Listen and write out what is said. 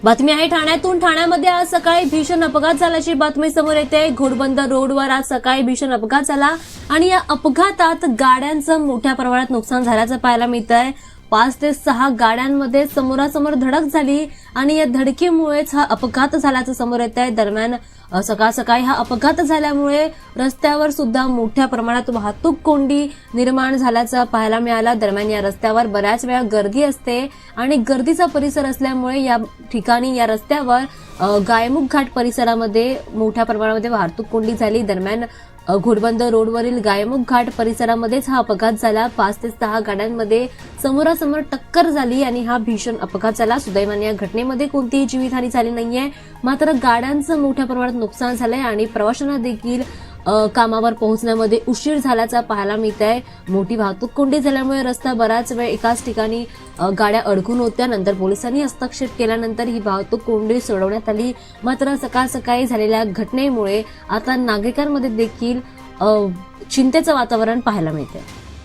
बातमी आहे ठाण्यातून। ठाण्यामध्ये आज सकाळी भीषण अपघात झाल्याची बातमी समोर येते। घोडबंदर रोडवर आज सकाळी भीषण अपघात झाला आणि या अपघातात गाड्यांचं मोठ्या प्रमाणात नुकसान झाल्याचं पाहायला मिळतंय। 5 ते 6 गाड्यांमध्ये समोरासमोर धडक झाली आणि या धडकीमुळेच हा अपघात झाल्याचं समोर येत आहे। दरम्यान सकाळ सकाळी हा अपघात झाल्यामुळे रस्त्यावर सुद्धा मोठ्या प्रमाणात वाहतूक कोंडी निर्माण झाल्याचं पाहायला मिळालं। दरम्यान या रस्त्यावर बऱ्याच वेळा गर्दी असते आणि गर्दीचा परिसर असल्यामुळे या ठिकाणी या रस्त्यावर गायमुख घाट परिसरामध्ये मोठ्या प्रमाणामध्ये वाहतूक कोंडी झाली। दरम्यान घोडबंदर रोडवरील गायमुख घाट परिसरामध्येच हा अपघात झाला। 5 ते 6 गाड्यांमध्ये समोरासमोर टक्कर झाली आणि हा भीषण अपघात झाला। सुदैवाने या घटनेमध्ये कोणतीही जीवितहानी झाली नाहीये, मात्र गाड्यांचं मोठ्या प्रमाणात नुकसान झालंय आणि प्रवाशांना देखील कामावर पोहोचण्यामध्ये उशीर झाल्याचा पाहायला मिळत आहे। मोठी वाहतूक कोंडी झाल्यामुळे रस्ता बराच वेळ एकाच ठिकाणी गाड्या अडकून होत्या। नंतर पोलिसांनी हस्तक्षेप केल्यानंतर ही वाहतूक कोंडी सोडवण्यात आली। मात्र सकाळ सकाळी झालेल्या घटनेमुळे आता नागरिकांमध्ये देखील चिंतेचं वातावरण पाहायला मिळतंय।